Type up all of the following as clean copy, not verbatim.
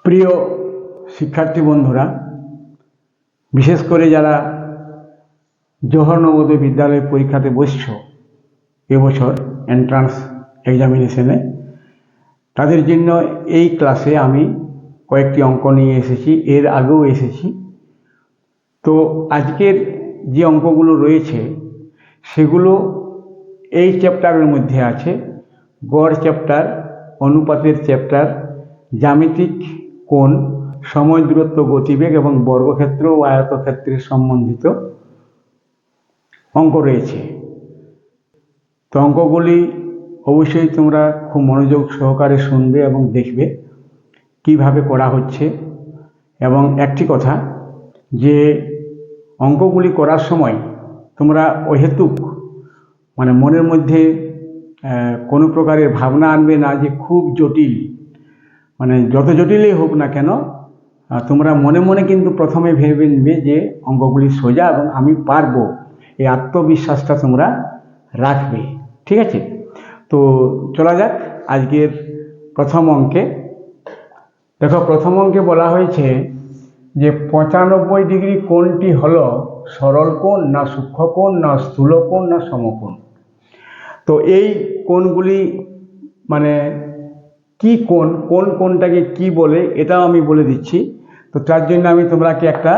প্রিয় শিক্ষার্থী বন্ধুরা, বিশেষ করে যারা জওহর নবোদয় বিদ্যালয় পরীক্ষাতে বসছ এবছর এন্ট্রান্স এক্সামিনেশনে, তাদের জন্য এই ক্লাসে আমি কয়েকটি অঙ্ক নিয়ে এসেছি। এর আগেও এসেছি। তো আজকের যে অঙ্কগুলো রয়েছে সেগুলো এই চ্যাপ্টারের মধ্যে আছে। গড় চ্যাপ্টার, অনুপাতের চ্যাপ্টার, জ্যামিতিক কোণ, সময়, দূরত্ব, গতিবেগ এবং বর্গক্ষেত্র ও আয়তক্ষেত্রের সম্বন্ধিত অঙ্ক রয়েছে। তো অঙ্কগুলি অবশ্যই তোমরা খুব মনোযোগ সহকারে শুনবে এবং দেখবে কিভাবে করা হচ্ছে। এবং একটি কথা, যে অঙ্কগুলি করার সময় তোমরা অহেতুক মনের মধ্যে কোনো প্রকারের ভাবনা আনবে না যে খুব জটিল, যত জটিলই হোক না কেন, তোমরা মনে মনে কিন্তু প্রথমে ভেবে নেবে যে অঙ্কগুলি সোজা এবং আমি পারবো। এই আত্মবিশ্বাসটা তোমরা রাখবে, ঠিক আছে? তো চলা যাক আজকের প্রথম অঙ্কে। দেখো, প্রথম অঙ্কে বলা হয়েছে যে 95 ডিগ্রি কোণটি হলো সরল কোণ, না সূক্ষ্ম কোণ, না স্থূল কোণ, না সমকোণ। তো এই কোণগুলি কি কোণ, কোন কোণটাকে কি বলে এটাও আমি বলে দিচ্ছি। তো তার জন্য আমি তোমরাকে একটা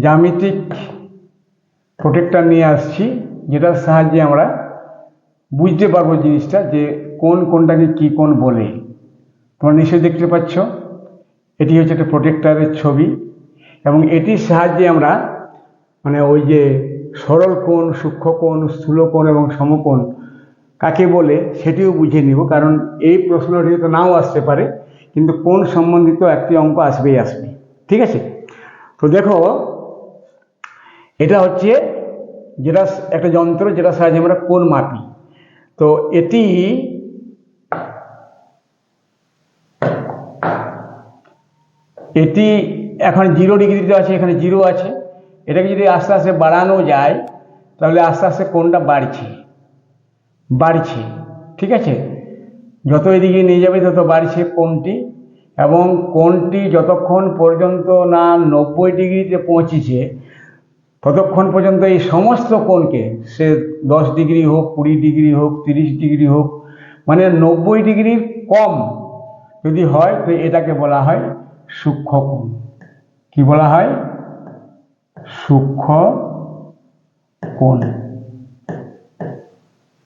জ্যামিতিক প্রোটেক্টর নিয়ে আসছি, যেটার সাহায্যে আমরা বুঝতে পারবো জিনিসটা, যে কোন কোণটাকে কি কোণ বলে। তোমরা নিশ্চয়ই দেখতে পাচ্ছ, এটি হচ্ছে একটা প্রোটেক্টরের ছবি, এবং এটির সাহায্যে আমরা ওই যে সরল কোণ, সূক্ষ্ম কোণ, স্থূল কোণ এবং সমকোণ কাকে বলে সেটিও বুঝে নিব। কারণ এই প্রশ্নটি তো নাও আসতে পারে, কিন্তু কোণ সম্বন্ধিত একটি অঙ্ক আসবেই আসবে, ঠিক আছে? তো দেখো, এটা হচ্ছে যেটা একটা যন্ত্র, যেটা সাহায্যে আমরা কোণ মাপি। তো এটি এখন 0 ডিগ্রিতে আছে, এখানে 0 আছে। এটাকে যদি আস্তে আস্তে বাড়ানো যায়, তাহলে আস্তে আস্তে কোণটা বাড়ছে, ঠিক আছে? যত এদিকে নিয়ে যাবে তত বাড়ছে কোণটি, এবং কোণটি যতক্ষণ পর্যন্ত না 90 ডিগ্রিতে পৌঁছেছে ততক্ষণ পর্যন্ত এই সমস্ত কোণকে, সে 10 ডিগ্রি হোক, 20 ডিগ্রি হোক, 30 ডিগ্রি হোক, 90 ডিগ্রির কম যদি হয় তো এটাকে বলা হয় সূক্ষ্ম কোণ। কি বলা হয়? সূক্ষ্ম কোণ।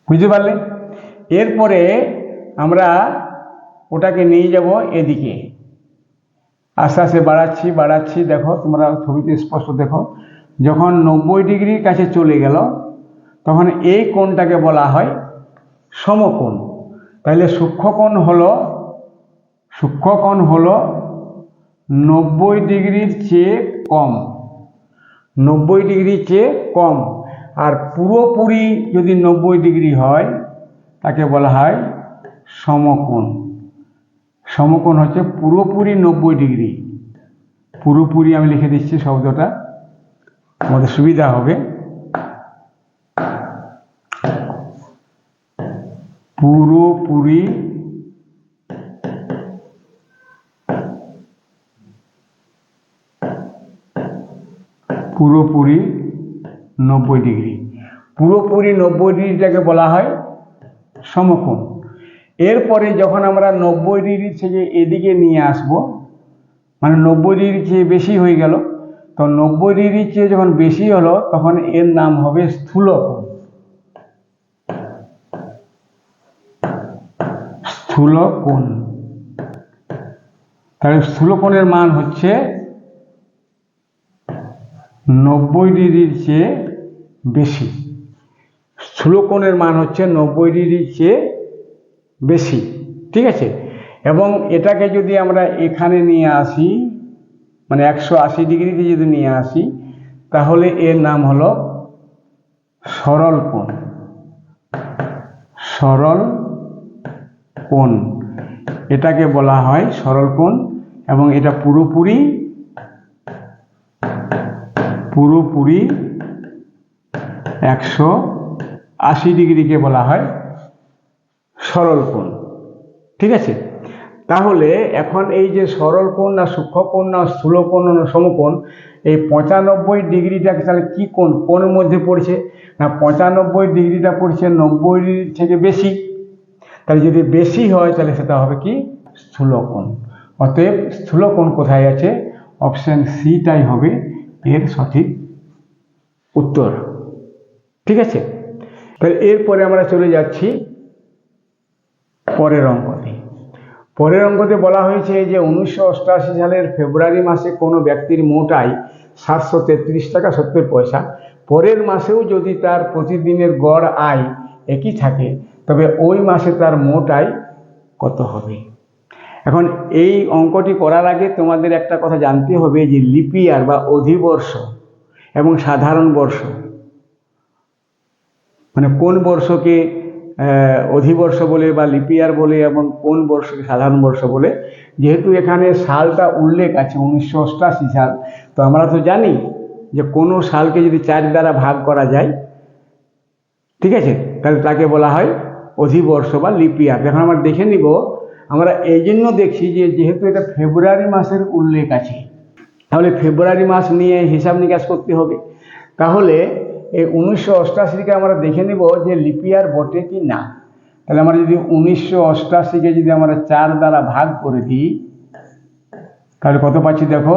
বুঝতে পারলে? এরপরে আমরা ওটাকে নিয়ে যাব এদিকে, আস্তে আস্তে বাড়াচ্ছি। দেখো, তোমরা ছবিতে স্পষ্ট দেখো, যখন 90 ডিগ্রির কাছে চলে গেল তখন এই কোণটাকে বলা হয় সমকোণ। তাহলে সূক্ষ্ম কোণ হলো 90 ডিগ্রির চেয়ে কম, 90 ডিগ্রির চেয়ে কম। আর পুরোপুরি যদি 90 ডিগ্রি হয় তাকে বলা হয় সমকোণ। সমকোণ হচ্ছে পুরোপুরি 90 ডিগ্রি। পুরোপুরি আমি লিখে দিচ্ছি শব্দটা, আমাদের সুবিধা হবে। পুরোপুরি পুরোপুরি 90 ডিগ্রি। পুরোপুরি 90 ডিগ্রিটাকে বলা হয় সমকোণ। এরপরে যখন আমরা 90 ডিগ্রি থেকে এদিকে নিয়ে আসব, 90 ডিগ্রি চেয়ে বেশি হয়ে গেল, তো 90 ডিগ্রি চেয়ে যখন বেশি হলো তখন এর নাম হবে স্থূল কোণ। স্থূল কোণ। তাহলে স্থূল কোণের মান হচ্ছে 90 ডিগ্রির চেয়ে বেশি। স্থূল কোণের মান হচ্ছে 90 ডিগ্রির চেয়ে বেশি, ঠিক আছে? এবং এটাকে যদি আমরা এখানে নিয়ে আসি, 180 ডিগ্রিতে যদি নিয়ে আসি, তাহলে এর নাম হলো সরল কোণ। সরল কোণ, এটাকে বলা হয় সরল কোণ। এবং এটা পুরোপুরি 180 ডিগ্রিকে বলা হয় সরল কোণ, ঠিক আছে? তাহলে এখন এই যে সরল কোণ না সূক্ষ্ম কোণ না স্থূল কোণ না সমকোণ, এই 95 ডিগ্রিটাকে তাহলে কি কোণ কোণের মধ্যে পড়ছে না 95 ডিগ্রিটা পড়ছে 90 ডিগ্রি থেকে বেশি। তাহলে যদি বেশি হয় তাহলে সেটা হবে কি স্থূল কোণ। অতএব স্থূল কোণ কোথায় আছে? অপশন সিটাই হবে এর সঠিক উত্তর। ঠিক আছে, তাহলে এরপরে আমরা চলে যাচ্ছি পরের অঙ্কতে। পরের অঙ্কতে বলা হয়েছে যে 1988 সালের ফেব্রুয়ারি মাসে কোনো ব্যক্তির মোট আয় 733 টাকা 70 পয়সা, পরের মাসেও যদি তার প্রতিদিনের গড় আয় একই থাকে তবে ওই মাসে তার মোট আয় কত হবে? এখন এই অঙ্কটি করার আগে তোমাদের একটা কথা জানতে হবে যে লিপ ইয়ার বা অধিবর্ষ এবং সাধারণ বর্ষ, মানে কোন বর্ষকে অধিবর্ষ বলে বা লিপ ইয়ার বলে এবং কোন বর্ষকে সাধারণ বর্ষ বলে। যেহেতু এখানে সালটা উল্লেখ আছে 1988 সাল, তো আমরা তো জানি যে কোনো সালকে যদি 4 দ্বারা ভাগ করা যায়, ঠিক আছে, তাহলে তাকে বলা হয় অধিবর্ষ বা লিপ ইয়ার। এখন আমরা দেখে নিব, আমরা এই জন্য দেখছি যে যেহেতু এটা ফেব্রুয়ারি মাসের উল্লেখ আছে, তাহলে ফেব্রুয়ারি মাস নিয়ে হিসাব নিকাশ করতে হবে। তাহলে এই 1988কে আমরা দেখে নিব যে লিপ ইয়ার বটে কি না। তাহলে আমরা যদি 1988কে যদি আমরা 4 দ্বারা ভাগ করে দিই তাহলে কত পাচ্ছি দেখো,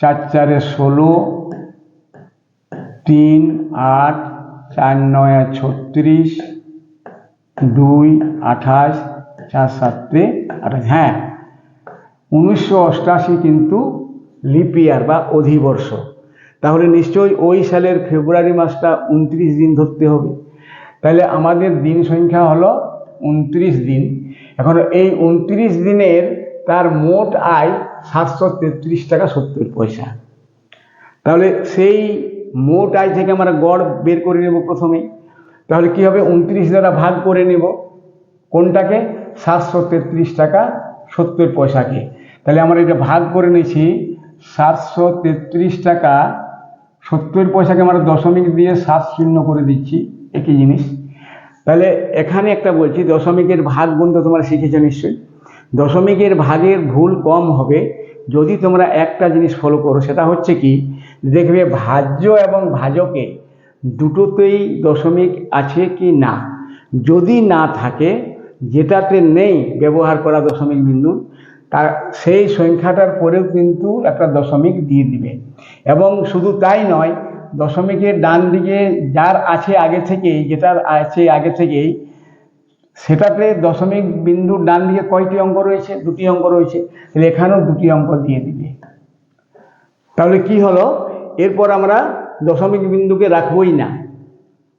4 4 16, 3 8, 4 9 36, 2 28, 4 7 28। হ্যাঁ, 1988 কিন্তু লিপ ইয়ার বা অধিবর্ষ। তাহলে নিশ্চয়ই ওই সালের ফেব্রুয়ারি মাসটা 29 দিন ধরতে হবে। তাহলে আমাদের দিন সংখ্যা হলো 29 দিন। এখন এই 29 দিনের তার মোট আয় 733 টাকা 70 পয়সা। তাহলে সেই মোট আয় থেকে আমরা গড় বের করে নেব প্রথমে। তাহলে কি হবে, 29 দ্বারা ভাগ করে নেব কোনটাকে, 733 টাকা 70 পয়সাকে। তাহলে আমরা এটা ভাগ করে নিয়েছি 733 টাকা 70 পয়সাকে আমরা দশমিক দিয়ে 7 শূন্য করে দিচ্ছি, একই জিনিস। তাহলে এখানে একটা বলছি, দশমিকের ভাগ গুণ তো তোমরা শিখেছো নিশ্চয়ই। দশমিকের ভাগের ভুল কম হবে যদি তোমরা একটা জিনিস ফলো করো, সেটা হচ্ছে কি, দেখবে ভাজ্য এবং ভাজকে দুটোতেই দশমিক আছে কি না। যদি না থাকে, যেটাতে নেই ব্যবহার করা দশমিক বিন্দু, তার সেই সংখ্যাটার পরেও কিন্তু একটা দশমিক দিয়ে দিবে। এবং শুধু তাই নয়, দশমিকের ডান দিকে যার আছে আগে থেকেই, যেটার আছে আগে থেকেই, সেটাতে দশমিক বিন্দুর ডান দিকে কয়টি অঙ্ক রয়েছে? 2টি অঙ্ক রয়েছে। তাহলে এখানেও 2টি অঙ্ক দিয়ে দিবে। তাহলে কি হলো, এরপর আমরা দশমিক বিন্দুকে রাখবই না,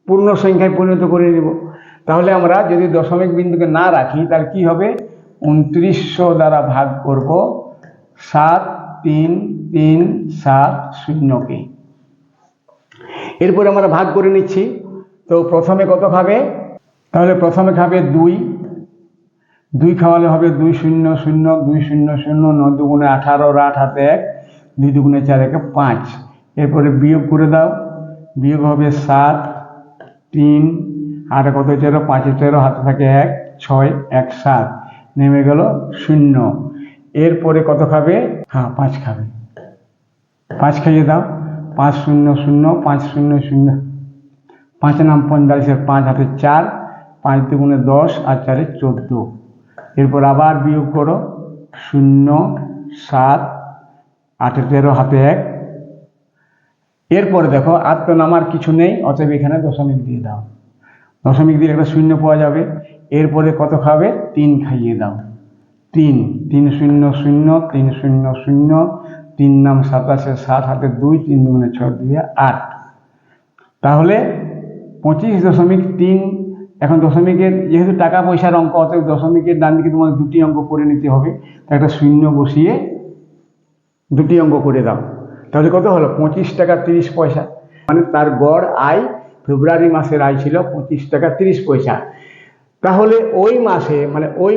পূর্ণ সংখ্যায় পরিণত করে নেব। তাহলে আমরা যদি দশমিক বিন্দুকে না রাখি তাহলে কি হবে, 2900 দ্বারা ভাগ করব 7 3 3 7 0কে। এরপর আমরা ভাগ করে নিচ্ছি। তো প্রথমে কত খাবে? তাহলে প্রথমে খাবে 2, 2 খাওয়ালে হবে 2 0 0 2 0 0, 9 দুগুণে 18, রাট হাতে 1, 2 দুগুণে 4 1 5। এরপরে বিয়োগ করে দাও, বিয়োগ হবে 7 3 8 কত 13, 5 13 হাতে থাকে 1 6 1 7, নেমে গেল 0। এরপরে কত খাবে? হ্যাঁ 5 খাবে, 5 খাইয়ে দাও, 5 0 0 5 0 0, 5 নাম 45, 5 হাতে 4, 5 দুগুণে 10 আর 4 14। এরপর আবার বিয়োগ করো, 0 7 8 13 হাতে 1। এরপরে দেখো আর তো নামার কিছু নেই, অতএব এখানে দশমিক দিয়ে দাও, দশমিক দিলে একটা 0 পাওয়া যাবে। এরপরে কত খাবে? 3 খাইয়ে দাও, 3 3 0 0 3 0 0, 3 নাম 27, 7 হাতে 2, 3 দুগুণে 6 2 8। তাহলে 25.3। এখন দশমিকের যেহেতু টাকা পয়সার অঙ্ক, অতএব দশমিকের ডান দিকে তোমাদের 2টি অঙ্ক করে নিতে হবে। একটা 0 বসিয়ে 2টি অঙ্ক করে দাও। তাহলে কত হলো? 25 টাকা 30 পয়সা। মানে তার গড় আয় ফেব্রুয়ারি মাসের আয় ছিল 25 টাকা 30 পয়সা। তাহলে ওই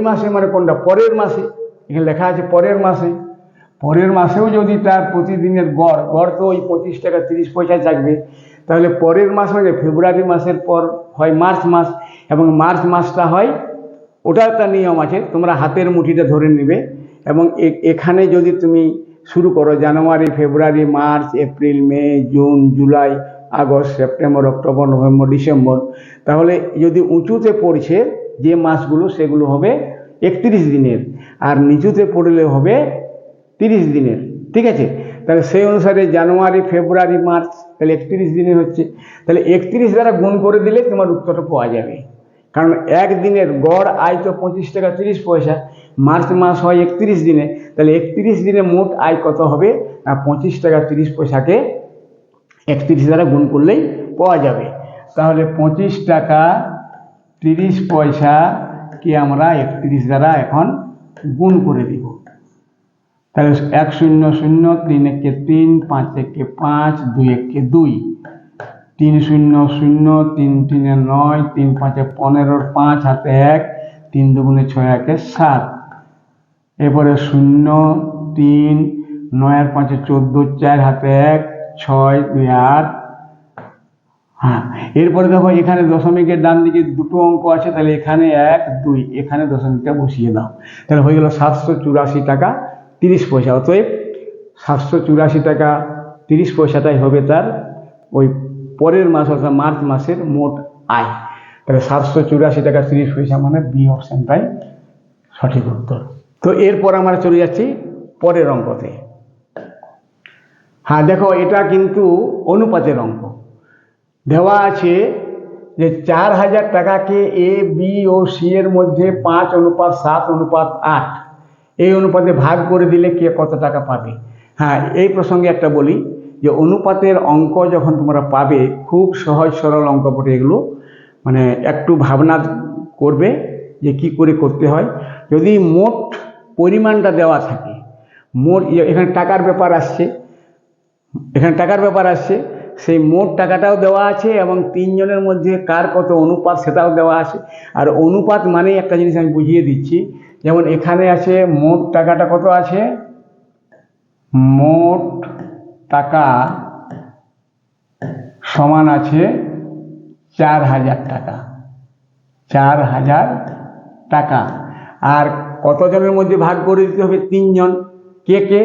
মাসে মানে কোনটা? পরের মাসে। এখানে লেখা আছে পরের মাসে। পরের মাসেও যদি তার প্রতিদিনের গড় তো ওই 25 টাকা 30 পয়সায় থাকবে। তাহলে পরের মাস মানে ফেব্রুয়ারি মাসের পর হয় মার্চ মাস, এবং মার্চ মাসটা হয় ওটা একটা নিয়ম আছে, তোমরা হাতের মুঠিটা ধরে নেবে এবং এখানে যদি তুমি শুরু করো January, February, March, April, May, June, July, August, September, October, November, December, তাহলে যদি উঁচুতে পড়ছে যে মাসগুলো সেগুলো হবে 31 দিনের, আর নিচুতে পড়লে হবে 30 দিনের। ঠিক আছে, তাহলে সেই অনুসারে জানুয়ারি, ফেব্রুয়ারি, মার্চ, তাহলে 31 দিনের হচ্ছে। তাহলে 31 দ্বারা গুণ করে দিলে তোমার উত্তরটা পাওয়া যাবে। কারণ একদিনের গড় আয় তো 25 টাকা 30 পয়সা, মার্চ মাস হয় 31 দিনে, তাহলে 31 দিনে মোট আয় কত হবে না 25 টাকা 30 পয়সাকে 31 দ্বারা গুণ করলেই পাওয়া যাবে। তাহলে 25 টাকা 30 পয়সাকে আমরা 31 দ্বারা এখন গুণ করে দিব। তাহলে 1 0 0, 3 1 3, 5 1 5, 2 1 2, 3 0 0, 3 3 9, 3 5 15, 5 হাতে 1, 3 2 6 1 7, এরপরে 0 3, 9 আর 5 14, 4 হাতে 1, 6 2 8। হ্যাঁ, এরপরে দেখো এখানে দশমিকের ডান দিকে দুটো অঙ্ক আছে, তাহলে এখানে 1 2, এখানে দশমিকটা বসিয়ে দাও, তাহলে হয়ে গেল 784 টাকা 30 পয়সা। অতএব 784 টাকা 30 পয়সাটাই হবে তার ওই পরের মাস অর্থাৎ মার্চ মাসের মোট আয়। তাহলে 784 টাকা 30 পয়সা মানে বি অপশনটাই সঠিক উত্তর। তো এরপর আমরা চলে যাচ্ছি পরের অঙ্কতে। হ্যাঁ দেখো, এটা কিন্তু অনুপাতের অঙ্ক। দেওয়া আছে যে 4000 টাকাকে এ, বি ও সি এর মধ্যে 5:7:8 এই অনুপাতে ভাগ করে দিলে কে কত টাকা পাবে। হ্যাঁ, এই প্রসঙ্গে একটা বলি যে অনুপাতের অঙ্ক যখন তোমরা পাবে, খুব সহজ সরল অঙ্ক বটে এগুলো, মানে একটু ভাবনা করবে যে কি করে করতে হয়। যদি মোট পরিমাণটা দেওয়া থাকে, মোট এখানে টাকার ব্যাপার আসছে, সেই মোট টাকাটাও দেওয়া আছে এবং তিনজনের মধ্যে কার কত অনুপাত সেটাও দেওয়া আছে। আর অনুপাত মানে একটা জিনিস আমি বুঝিয়ে দিচ্ছি, যেমন এখানে আছে মোট টাকাটা কত আছে, মোট টাকা সমান আছে 4000 টাকা, 4000 টাকা। আর কতজনের মধ্যে ভাগ করে দিতে হবে, 3 জন। কে কে?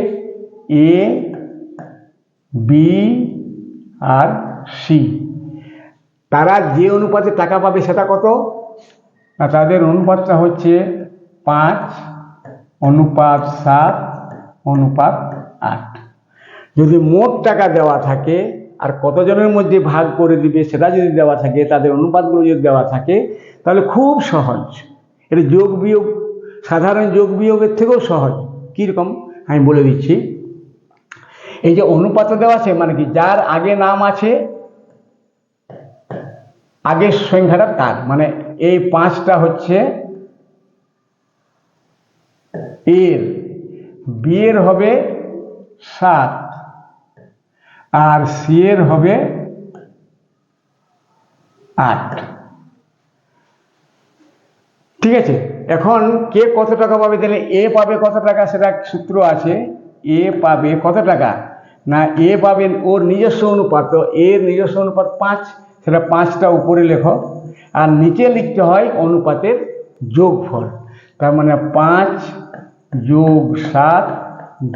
এ, বি আর সি। তারা যে অনুপাতে টাকা পাবে সেটা কত না, তাদের অনুপাতটা হচ্ছে 5:7:8। যদি মোট টাকা দেওয়া থাকে আর কতজনের মধ্যে ভাগ করে দিবে সেটা যদি দেওয়া থাকে, তাদের অনুপাতগুলো যদি দেওয়া থাকে, তাহলে খুব সহজ। এটা যোগ বিয়োগ, সাধারণ যোগ বিয়োগের থেকেও সহজ। কীরকম আমি বলে দিচ্ছি। এই যে অনুপাত দেওয়া আছে মানে কি, যার আগে নাম আছে আগের সংখ্যাটা তার, মানে এই 5টা হচ্ছে এর, বি এর হবে 7 আর সি এর হবে 8। ঠিক আছে, এখন কে কত টাকা পাবে, তাহলে এ পাবে কত টাকা, সেটা সূত্র আছে। এ পাবে কত টাকা না, এ পাবেন ওর নিজস্ব অনুপাত, তো এর নিজস্ব অনুপাত 5, সেটা 5টা উপরে লেখো আর নিচে লিখতে হয় অনুপাতের যোগফল। তার মানে 5 যোগ 7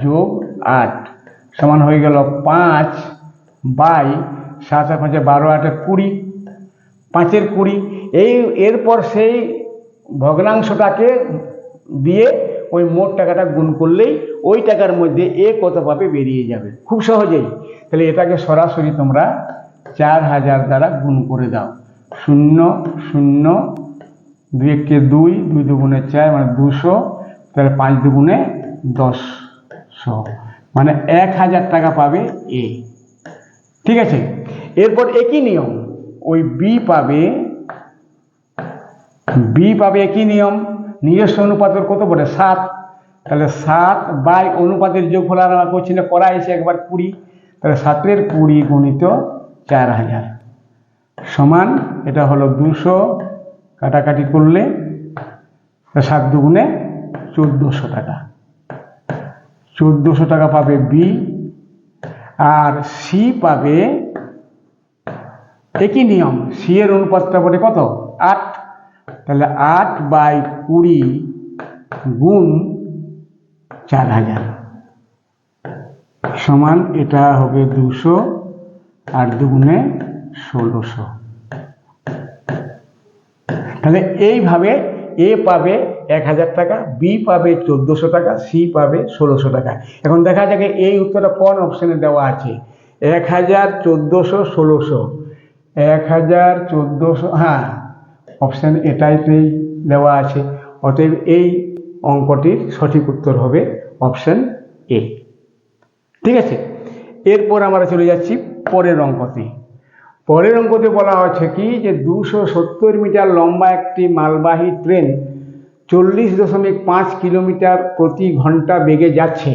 যোগ 8 সমান হয়ে গেল 5/7 আর 5 12, 8 20, 5 20। এরপর সেই ভগ্নাংশটাকে দিয়ে ওই মোট টাকাটা গুণ করলেই ওই টাকার মধ্যে এ কত পাবে বেরিয়ে যাবে খুব সহজেই। তাহলে এটাকে সরাসরি তোমরা 4000 দ্বারা গুণ করে দাও। 0 0, 2 1 2, 2 2 4 মানে 200, তাহলে 5 2 10, মানে 1000 টাকা পাবে এ। ঠিক আছে, এরপর একই নিয়ম ওই বি পাবে একই নিয়ম, নিজস্ব অনুপাতের কত বলে 7, তাহলে 7 বাই অনুপাতের যোগফল আর আমার করছি না, করা এসে একবার 20, তাহলে 7 20 গুণিত 4000 সমান, এটা হলো 200, কাটাকাটি করলে 7 2 1400 টাকা। 1400 টাকা পাবে বি। আর সি পাবে একই নিয়ম, সি এর অনুপাতটা বলে কত 8, তাহলে 8/20 গুণ 4000 সমান এটা হবে 200 আর 2 গুণে 1600। তাহলে এইভাবে এ পাবে 1000 টাকা, বি পাবে 1400 টাকা, সি পাবে 1600 টাকা। এখন দেখা যাবে এই উত্তরটা কোন অপশনে দেওয়া আছে। 1000, 1400, 1600। 1000, 1400, হ্যাঁ অপশন এটাইতেই দেওয়া আছে। অতএব এই অঙ্কটির সঠিক উত্তর হবে অপশন এ। ঠিক আছে, এরপর আমরা চলে যাচ্ছি পরের অঙ্কতে। পরের অঙ্কতে বলা হচ্ছে কি যে 270 মিটার লম্বা একটি মালবাহী ট্রেন 40.5 কিলোমিটার প্রতি ঘন্টা বেগে যাচ্ছে।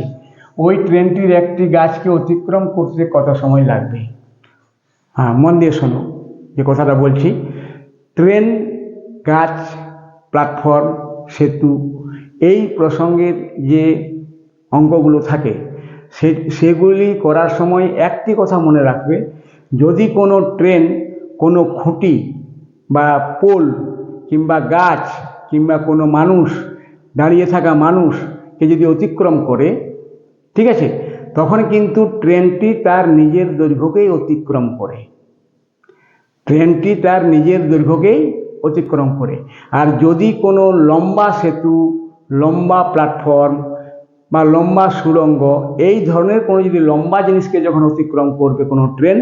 ওই ট্রেনটির একটি গাছকে অতিক্রম করতে কত সময় লাগবে? হ্যাঁ, মন দিয়ে শোনো যে কথাটা বলছি। ট্রেন, গাছ, প্ল্যাটফর্ম, সেতু, এই প্রসঙ্গের যে অঙ্কগুলো থাকে সেগুলি করার সময় একটি কথা মনে রাখবে, যদি কোনো ট্রেন কোনো খুঁটি বা পোল কিংবা গাছ কিংবা কোনো মানুষ, দাঁড়িয়ে থাকা মানুষকে যদি অতিক্রম করে, ঠিক আছে, তখন কিন্তু ট্রেনটি তার নিজের দৈর্ঘ্যকেই অতিক্রম করে। ট্রেনটি তার নিজের দৈর্ঘ্যকেই অতিক্রম করে। আর যদি কোনো লম্বা সেতু, লম্বা প্ল্যাটফর্ম বা লম্বা সুড়ঙ্গ, এই ধরনের কোনো যদি লম্বা জিনিসকে যখন অতিক্রম করবে কোনো ট্রেন,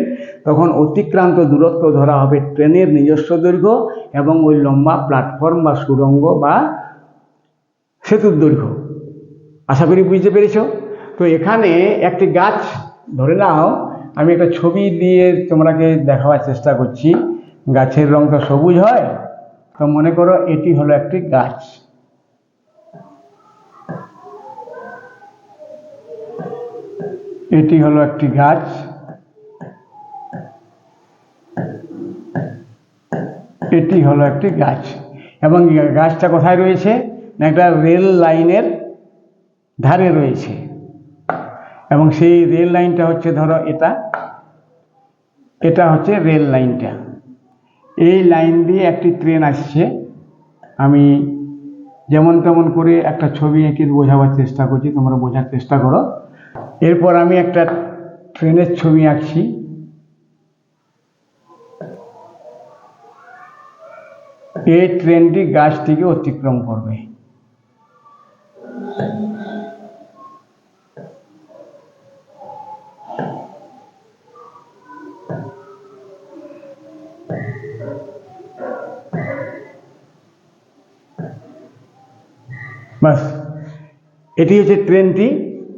তখন অতিক্রান্ত দূরত্ব ধরা হবে ট্রেনের নিজস্ব দৈর্ঘ্য এবং ওই লম্বা প্ল্যাটফর্ম বা সুড়ঙ্গ বা সেতুর দৈর্ঘ্য। আশা করি বুঝতে পেরেছ। তো এখানে একটি গাছ ধরে নাও, আমি একটা ছবি দিয়ে তোমাকে দেখাবার চেষ্টা করছি। গাছের রং তো সবুজ হয়, তো মনে করো এটি হলো একটি গাছ। এটি হলো একটি গাছ, এটি হলো একটি গাছ, এবং গাছটা কোথায় রয়েছে? একটা রেল লাইনের ধারে রয়েছে, এবং সেই রেল লাইনটা হচ্ছে, ধরো এটা হচ্ছে রেল লাইনটা। এই লাইন দিয়ে একটি ট্রেন আসছে। আমি যেমন তেমন করে একটা ছবি এঁকে বোঝাবার চেষ্টা করছি, তোমরা বোঝার চেষ্টা করো। এরপর আমি একটা ট্রেনের ছবি আঁকছি। এই ট্রেনটি গাছটিকে অতিক্রম করবে। বাস, এটি হচ্ছে ট্রেনটি।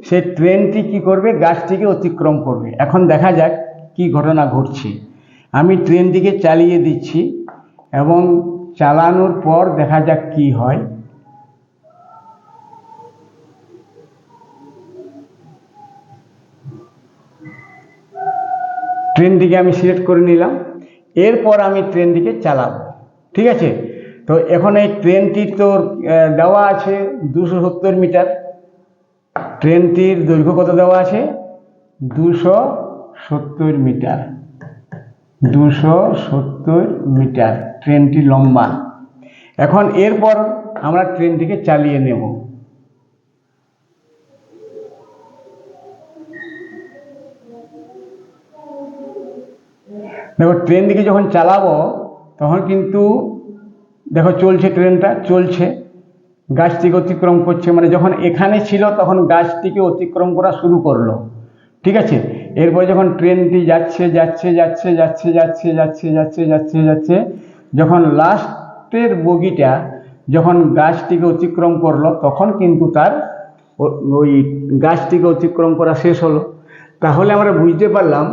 সেই ট্রেনটি কি করবে? গাছটিকে অতিক্রম করবে। এখন দেখা যাক কি ঘটনা ঘটছে। আমি ট্রেনটিকে চালিয়ে দিচ্ছি এবং চালানোর পর দেখা যাক কি হয়। ট্রেনটিকে আমি সিলেক্ট করে নিলাম। এরপর আমি ট্রেনটিকে চালাবো। ঠিক আছে, তো এখন এই ট্রেনটির তো দেওয়া আছে 270 মিটার। ট্রেনটির দৈর্ঘ্য কত দেওয়া আছে? 270 মিটার। 270 মিটার ট্রেনটি লম্বা। এখন এরপর আমরা ট্রেনটিকে চালিয়ে নেব। দেখো, ট্রেনটিকে যখন চালাবো তখন কিন্তু দেখো চলছে, ট্রেনটা চলছে, গাছটিকে অতিক্রম করছে। মানে যখন এখানে ছিল তখন গাছটিকে অতিক্রম করা শুরু করলো। ঠিক আছে, এরপরে যখন ট্রেনটি যাচ্ছে যাচ্ছে যাচ্ছে যাচ্ছে যাচ্ছে যাচ্ছে যাচ্ছে যাচ্ছে যাচ্ছে, যখন লাস্টের বগিটা যখন গাছটিকে অতিক্রম করলো, তখন কিন্তু তার ওই গাছটিকে অতিক্রম করা শেষ হলো। তাহলে আমরা বুঝতে পারলাম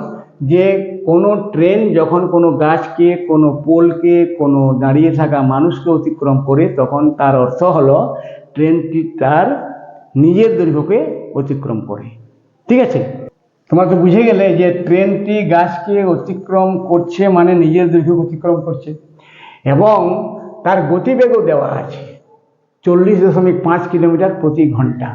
যে কোনো ট্রেন যখন কোনো গাছকে, কোনো পোলকে, কোনো দাঁড়িয়ে থাকা মানুষকে অতিক্রম করে, তখন তার অর্থ হলো ট্রেনটি তার নিজের দৈর্ঘ্যকে অতিক্রম করে। ঠিক আছে, তোমরা তো বুঝে গেলে যে ট্রেনটি গাছকে অতিক্রম করছে মানে নিজের দৈর্ঘ্য অতিক্রম করছে, এবং তার গতিবেগও দেওয়া আছে 40.5 কিলোমিটার প্রতি ঘন্টা।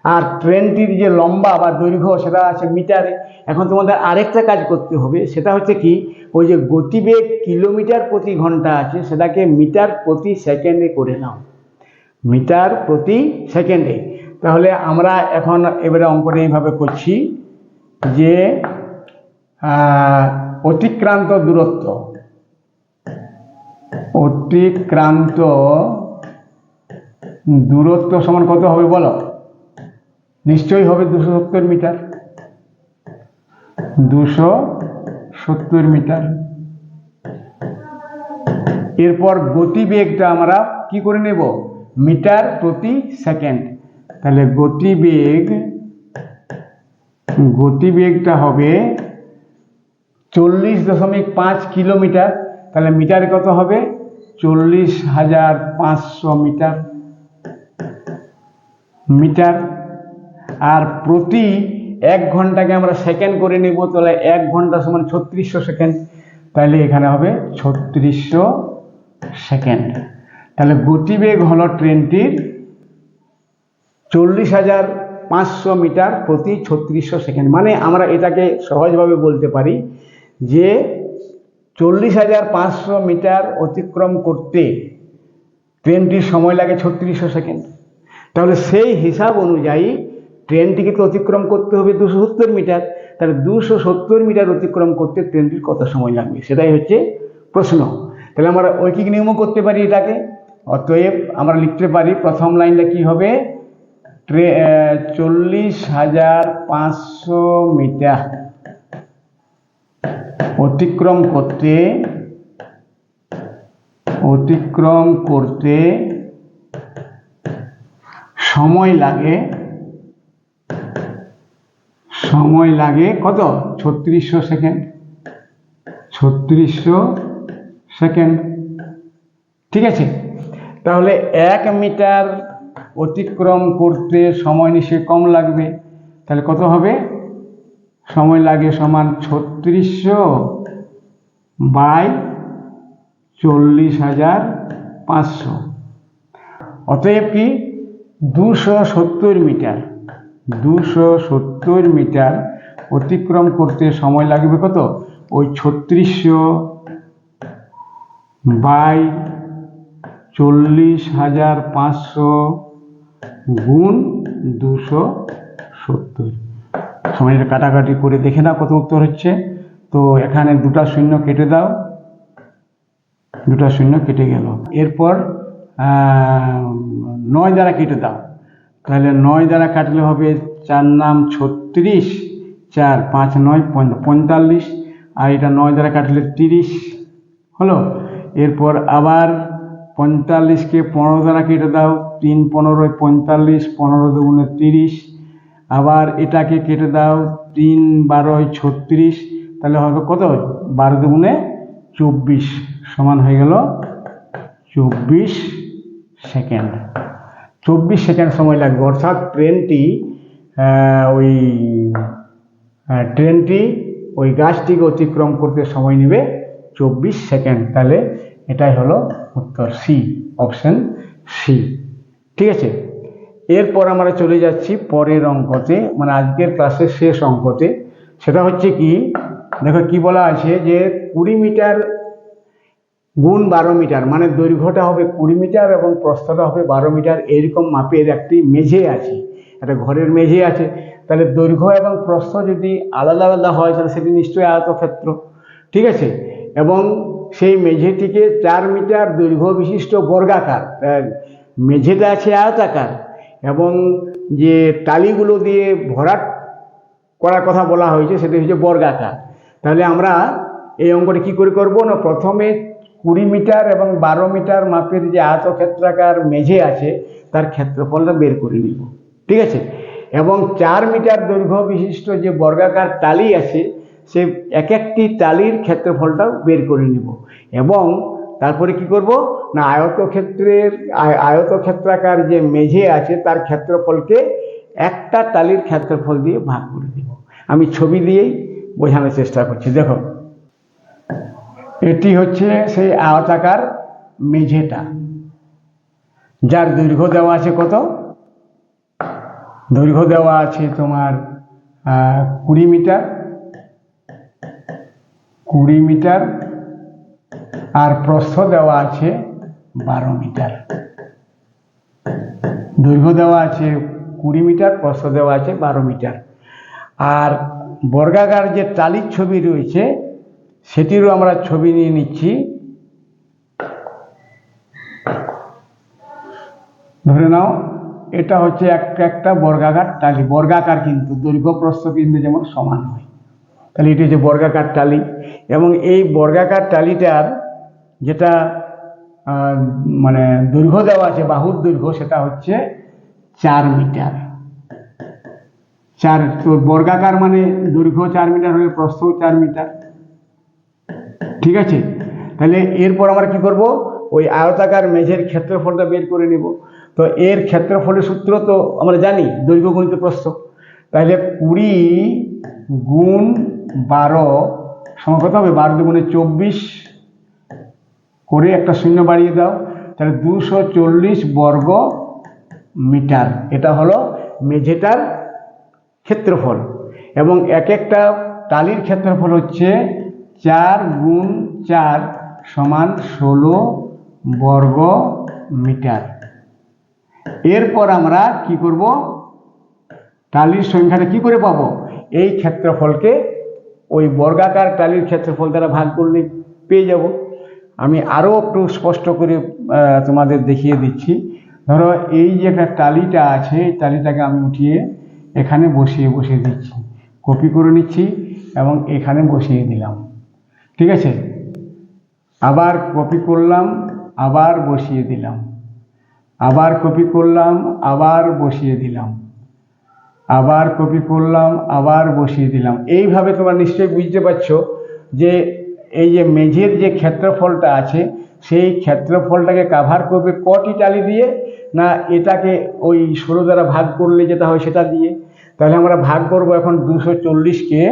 আর ট্রেনটির যে লম্বা বা দৈর্ঘ্য সেটা আছে মিটারে। এখন তোমাদের আরেকটা কাজ করতে হবে, সেটা হচ্ছে কি, ওই যে গতিবেগ কিলোমিটার প্রতি ঘন্টা আছে সেটাকে মিটার প্রতি সেকেন্ডে করে নাও, মিটার প্রতি সেকেন্ডে। তাহলে আমরা এখন এবারে অঙ্কটা এইভাবে করছি যে অতিক্রান্ত দূরত্ব, অতিক্রান্ত দূরত্ব সমান কত হবে বলো? নিশ্চয়ই হবে 270 মিটার, 270 মিটার। এরপর গতিবেগটা আমরা কি করে নেব? মিটার প্রতি সেকেন্ড। তাহলে গতিবেগটা হবে 40.5 কিলোমিটার। তাহলে মিটারে কত হবে? 40,500 মিটার। আর প্রতি 1 ঘন্টাকে আমরা সেকেন্ড করে নেব, তাহলে 1 ঘন্টা সমান 3600 সেকেন্ড। তাহলে এখানে হবে 3600 সেকেন্ড। তাহলে গতিবেগ হলো ট্রেনটির 40,500 মিটার প্রতি 3600 সেকেন্ড। মানে আমরা এটাকে সহজভাবে বলতে পারি যে 40,500 মিটার অতিক্রম করতে ট্রেনটির সময় লাগে 3600 সেকেন্ড। তাহলে সেই হিসাব অনুযায়ী ট্রেনটিকে তো অতিক্রম করতে হবে 270 মিটার। তাহলে 270 মিটার অতিক্রম করতে ট্রেনটির কত সময় লাগবে, সেটাই হচ্ছে প্রশ্ন। তাহলে আমরা ঐকিক নিয়মও করতে পারি এটাকে। অতএব আমরা লিখতে পারি, প্রথম লাইনটা কি হবে, 40,500 মিটার অতিক্রম করতে সময় লাগে কত? 3600 সেকেন্ড। 3600 সেকেন্ড, ঠিক আছে। তাহলে 1 মিটার অতিক্রম করতে সময় নিশ্চয়ই কম লাগবে। তাহলে কত হবে? সময় লাগে সমান 3600 বাই 40,500। অতএব কি 270 মিটার অতিক্রম করতে সময় লাগবে কত? ওই 3600 বাই 40,500 গুণ 270। সময়টা কাটাকাটি করে দেখে নাও কত উত্তর হচ্ছে। তো এখানে 2টা শূন্য কেটে দাও, 2টা শূন্য কেটে গেল। এরপর 9 দ্বারা কেটে দাও। তাহলে 9 দ্বারা কাটলে হবে 4 নাম 36, 4 5 9 45, আর এটা 9 দ্বারা কাটলে 30 হলো। এরপর আবার 45কে 15 দ্বারা কেটে দাও, 3 15 45, 15 দুগুণে 30। আবার এটাকে কেটে দাও, 3 12 36। তাহলে হবে কত? 12 দুগুণে 24 সমান হয়ে গেল 24 সেকেন্ড। 24 সেকেন্ড সময় লাগবে। অর্থাৎ ট্রেনটি ওই গাছটিকে অতিক্রম করতে সময় নেবে 24 সেকেন্ড। তাহলে এটাই হলো উত্তর সি, অপশন সি, ঠিক আছে। এরপর আমরা চলে যাচ্ছি পরের অঙ্কতে, মানে আজকের ক্লাসের শেষ অঙ্কতে। সেটা হচ্ছে কি, দেখো কি বলা আছে যে 20 মিটার গুণ 12 মিটার, মানে দৈর্ঘ্যটা হবে 20 মিটার এবং প্রস্থটা হবে 12 মিটার। এইরকম মাপের একটি মেঝে আছে, একটা ঘরের মেঝে আছে। তাহলে দৈর্ঘ্য এবং প্রস্থ যদি আলাদা আলাদা হয় তাহলে সেটি নিশ্চয়ই আয়তক্ষেত্র, ঠিক আছে। এবং সেই মেঝেটিকে 4 মিটার দৈর্ঘ্য বিশিষ্ট বর্গাকার, মেঝেটা আছে আয়তাকার, এবং যে টালিগুলো দিয়ে ভরাট করার কথা বলা হয়েছে সেটা হচ্ছে বর্গাকার। তাহলে আমরা এই অঙ্কটি কী করে করবো না, প্রথমে 20 মিটার এবং 12 মিটার মাপের যে আয়তক্ষেত্রাকার মেঝে আছে তার ক্ষেত্রফলটা বের করে নিব, ঠিক আছে। এবং 4 মিটার দৈর্ঘ্য বিশিষ্ট যে বর্গাকার টালি আছে সে এক একটি টালির ক্ষেত্রফলটাও বের করে নিব। এবং তারপরে কি করব না, আয়তক্ষেত্রাকার যে মেঝে আছে তার ক্ষেত্রফলকে একটা টালির ক্ষেত্রফল দিয়ে ভাগ করে দিব। আমি ছবি দিয়েই বোঝানোর চেষ্টা করছি। দেখো, এটি হচ্ছে সেই আয়তাকার মেঝেটা, যার দৈর্ঘ্য দেওয়া আছে কত দৈর্ঘ্য দেওয়া আছে তোমার 20 মিটার, 20 মিটার, আর প্রস্থ দেওয়া আছে 12 মিটার। দৈর্ঘ্য দেওয়া আছে 20 মিটার, প্রস্থ দেওয়া আছে 12 মিটার। আর বর্গাকার যে টালির ছবি রয়েছে সেটিরও আমরা ছবি নিয়ে নিচ্ছি। ধরে নাও এটা হচ্ছে একটা বর্গাকার টালি, বর্গাকার কিন্তু দৈর্ঘ্য প্রস্থ কিন্তু যেমন সমান হয়, তাহলে এটি হচ্ছে বর্গাকার টালি। এবং এই বর্গাকার টালিটার যেটা মানে দৈর্ঘ্য দেওয়া আছে, বাহুর দৈর্ঘ্য, সেটা হচ্ছে 4 মিটার। তো বর্গাকার মানে দৈর্ঘ্য 4 মিটার হলে প্রস্থ 4 মিটার। ঠিক আছে, তাহলে এরপর আমরা কি করব, ওই আয়তাকার মেঝের ক্ষেত্রফলটা বের করে নেব। তো এর ক্ষেত্রফলের সূত্র তো আমরা জানি, দৈর্ঘ্য গুণিত প্রস্থ। তাহলে 20 গুণ 12 সমান কত হবে, 12 দুগুণে 24 করে একটা শূন্য বাড়িয়ে দাও, তাহলে 240 বর্গ মিটার। এটা হলো মেঝেটার ক্ষেত্রফল। এবং এক একটা টালির ক্ষেত্রফল হচ্ছে 4 গুণ 4 সমান 16 বর্গ মিটার। এরপর আমরা কি করব, টালির সংখ্যাটা কি করে পাবো, এই ক্ষেত্রফলকে ওই বর্গাকার টালির ক্ষেত্রফল দ্বারা ভাগ করলে পেয়ে যাব। আমি আরও একটু স্পষ্ট করে তোমাদের দেখিয়ে দিচ্ছি। ধরো এই যে একটা টালিটা আছে, এই টালিটাকে আমি উঠিয়ে এখানে বসিয়ে দিচ্ছি, কপি করে নিচ্ছি এবং এখানে বসিয়ে দিলাম। ঠিক আছে, আবার কপি করলাম, আবার বসিয়ে দিলাম, আবার কপি করলাম, আবার বসিয়ে দিলাম, আবার কপি করলাম, আবার বসিয়ে দিলাম। এইভাবে তোমরা নিশ্চয়ই বুঝতে পারছো যে এই যে মেঝের যে ক্ষেত্রফলটা আছে সেই ক্ষেত্রফলটাকে কাভার করবে কটি টালি দিয়ে, না এটাকে ওই 16 দ্বারা ভাগ করলে যেটা হয় সেটা দিয়ে। তাহলে আমরা ভাগ করব এখন 240কে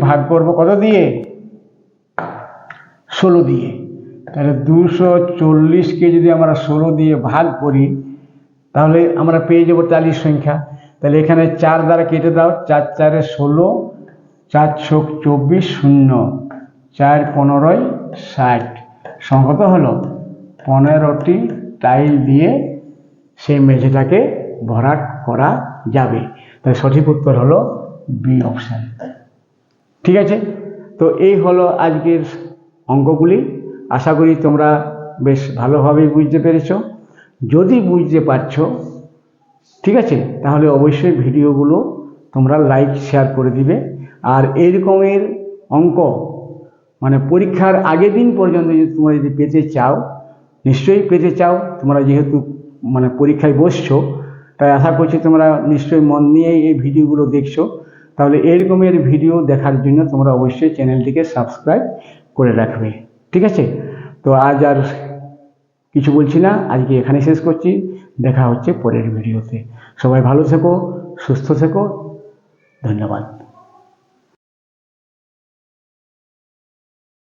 ভাগ করব কত দিয়ে, 16 দিয়ে। তাহলে 240কে যদি আমরা 16 দিয়ে ভাগ করি তাহলে আমরা পেয়ে যাব টালির সংখ্যা। তাহলে এখানে 4 দ্বারা কেটে দাও, 4 4 16, 4 ছক 24, 0, 4 15 60, সংখ্যা হলো 15টি টাইল দিয়ে সেই মেঝেটাকে ভরাট করা যাবে। তাই সঠিক উত্তর হলো বি অপশান। ঠিক আছে, তো এই হলো আজকের অঙ্কগুলি। আশা করি তোমরা বেশ ভালোভাবেই বুঝতে পেরেছো। যদি বুঝতে পারছো, ঠিক আছে, তাহলে অবশ্যই ভিডিওগুলো তোমরা লাইক শেয়ার করে দিবে। আর এই রকমের অঙ্ক মানে পরীক্ষার আগের দিন পর্যন্ত যদি তোমরা যদি পেতে চাও, নিশ্চয়ই পেতে চাও, তোমরা যেহেতু মানে পরীক্ষায় বসছো, তাই আশা করছি তোমরা নিশ্চয়ই মন নিয়ে এই ভিডিওগুলো দেখছো। তাহলে এরকমের ভিডিও দেখার জন্য তোমরা অবশ্যই চ্যানেলটিকে সাবস্ক্রাইব করে রাখবে। ঠিক আছে, তো আজ আর কিছু বলছি না, আজকে এখানে শেষ করছি। দেখা হচ্ছে পরের ভিডিওতে। সবাই ভালো থেকো, সুস্থ থেকো, ধন্যবাদ।